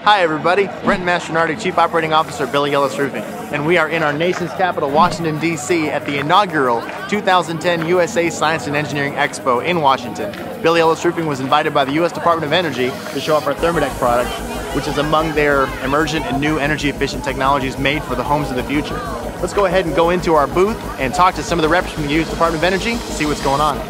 Hi everybody, Brenton Mastronardi, Chief Operating Officer, Billy Ellis Roofing, and we are in our nation's capital, Washington, D.C. at the inaugural 2010 USA Science and Engineering Expo in Washington. Billy Ellis Roofing was invited by the U.S. Department of Energy to show off our ThermaDeck product, which is among their emergent and new energy efficient technologies made for the homes of the future. Let's go ahead and go into our booth and talk to some of the reps from the U.S. Department of Energy, see what's going on.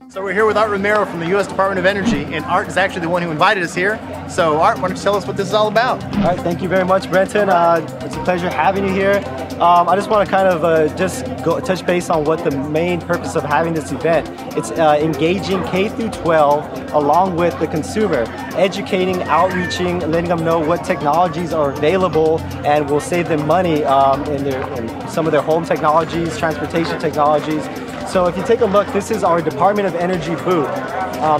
So we're here with Art Romero from the U.S. Department of Energy, and Art is actually the one who invited us here. So Art, why don't you tell us what this is all about? All right, thank you very much, Brenton. It's a pleasure having you here. I just want to kind of touch base on what the main purpose of having this event. It's engaging K through 12 along with the consumer, educating, outreaching, letting them know what technologies are available and will save them money in some of their home technologies, transportation technologies. So if you take a look, this is our Department of Energy booth.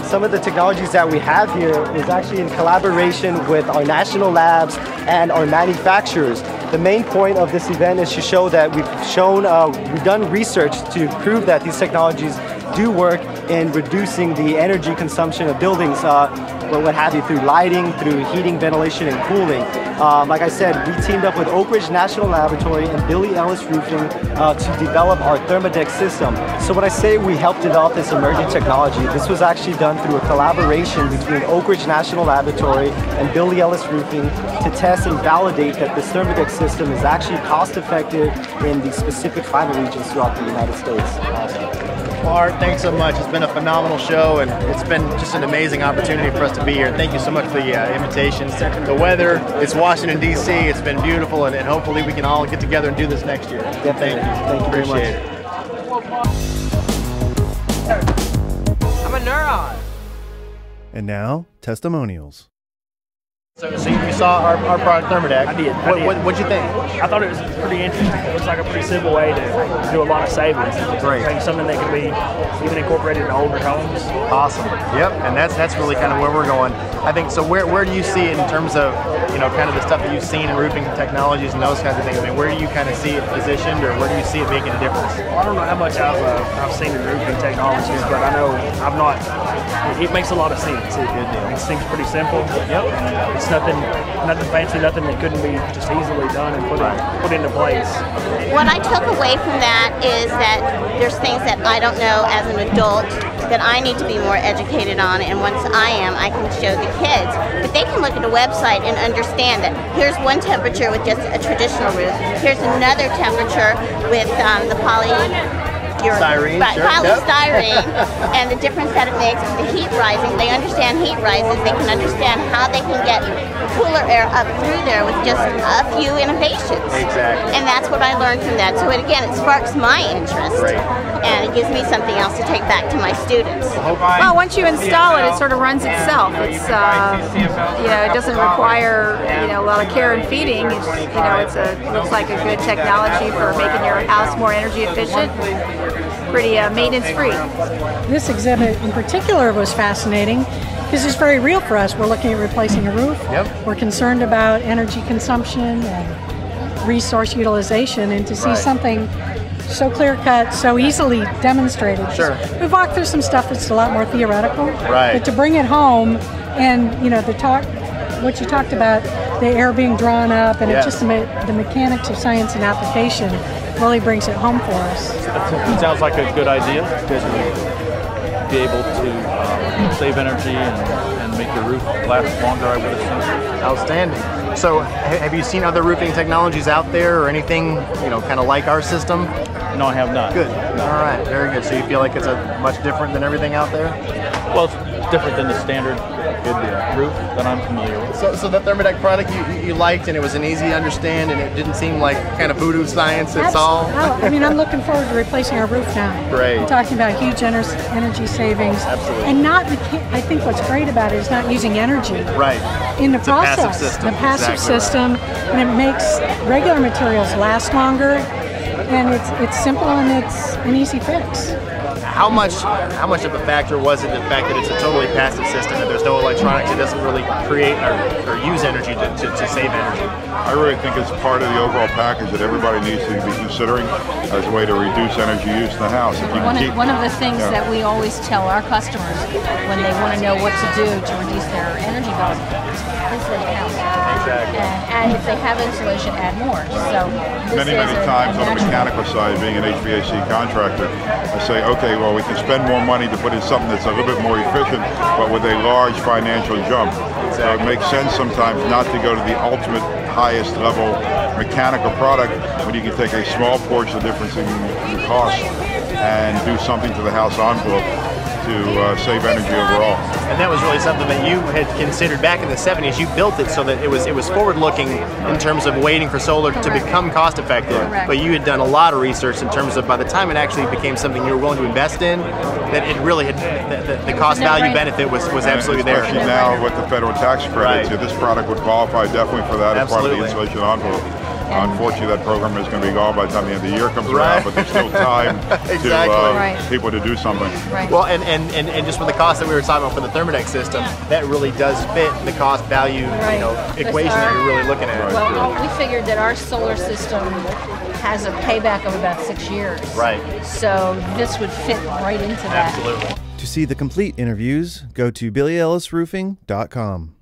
Some of the technologies that we have here is actually in collaboration with our national labs and our manufacturers. The main point of this event is to show that we've done research to prove that these technologies do work in reducing the energy consumption of buildings, what have you, through lighting, through heating, ventilation, and cooling. Like I said, we teamed up with Oak Ridge National Laboratory and Billy Ellis Roofing to develop our ThermaDeck system. So when I say we helped develop this emerging technology, this was actually done through a collaboration between Oak Ridge National Laboratory and Billy Ellis Roofing to test and validate that this ThermaDeck system is actually cost-effective in the specific climate regions throughout the United States. Awesome. Art, thanks so much. It's been a phenomenal show, and it's been just an amazing opportunity for us to be here. Thank you so much for the invitation. The weather, it's Washington, D.C. It's been beautiful, and hopefully we can all get together and do this next year. Definitely. Thank you very much. I'm a neuron. And now, testimonials. So you saw our product ThermaDeck. I did. What'd you think? I thought it was pretty interesting. It looks like a pretty simple way to do a lot of savings. Great. Something that can be even incorporated in older homes. Awesome. Yep. And that's really kind of where we're going. I think so. Where do you see it in terms of kind of the stuff that you've seen in roofing technologies and those kinds of things? I mean, where do you kind of see it positioned, or where do you see it making a difference? Well, I don't know how much I've seen in roofing technologies, but I know I've not. It makes a lot of sense. It seems pretty simple. Yep. It's nothing fancy, nothing that couldn't be just easily done and put into place. What I took away from that is that there's things that I don't know as an adult that I need to be more educated on, and once I am, I can show the kids. But they can look at a website and understand that here's one temperature with just a traditional roof, here's another temperature with the polystyrene, and the difference that it makes with the heat rising. They understand heat rises. They can understand how they can get cooler air up through there with just a few innovations. Exactly. And that's what I learned from that. So it sparks my interest. Right. And it gives me something else to take back to my students. Well, once you install it, it sort of runs itself. It's it doesn't require a lot of care and feeding. It looks like a good technology for making your house more energy efficient. Pretty maintenance free. This exhibit in particular was fascinating because it's very real for us. We're looking at replacing a roof. Yep. We're concerned about energy consumption and resource utilization, and to see something so clear-cut, so easily demonstrated. Sure. We've walked through some stuff that's a lot more theoretical. Right. But to bring it home and, what you talked about, the air being drawn up, and it's just the mechanics of science and application really brings it home for us. It sounds like a good idea to be able to save energy and make your roof last longer, I would assume. Outstanding. So have you seen other roofing technologies out there or anything, kind of like our system? No, I have not. Good. All right. Very good. So you feel like it's much different than everything out there? Well, it's different than the standard roof that I'm familiar with. So the ThermaDeck product you liked, and it was an easy to understand, and it didn't seem like kind of voodoo science. It's all. I mean, I'm looking forward to replacing our roof now. Great. We're talking about huge energy savings. Absolutely. And I think what's great about it is not using energy. Right. In the it's process. A passive system. The passive exactly system, right. And it makes regular materials last longer, and it's simple and it's an easy fix. how much of a factor was it the fact that it's a totally passive system, that there's no electronics, it doesn't really create or use energy to save energy? I really think it's part of the overall package that everybody needs to be considering as a way to reduce energy use in the house. If you one of the things that we always tell our customers when they want to know what to do to reduce their energy bills is insulate the house. Exactly. And if they have insulation, add more. So many times on the mechanical side, being an HVAC contractor, I say, okay, well, we can spend more money to put in something that's a little bit more efficient, but with a large financial jump. So it makes sense sometimes not to go to the ultimate highest level mechanical product when you can take a small portion of the difference in cost and do something to the house envelope to save energy overall. And that was really something that you had considered back in the 70s. You built it so that it was forward-looking in terms of waiting for solar to become cost-effective. But you had done a lot of research in terms of by the time it actually became something you were willing to invest in, that it really had the cost-value benefit was absolutely there. Especially now with the federal tax credits, this product would qualify definitely for that as part of the insulation envelope. Unfortunately, that program is going to be gone by the time the end of the year comes around, but there's still time to people to do something. Well, and just with the cost that we were talking about for the ThermaDeck system, that really does fit the cost-value equation that you're really looking at. Well, we figured that our solar system has a payback of about 6 years. Right. So this would fit right into that. Absolutely. To see the complete interviews, go to BillyEllisRoofing.com.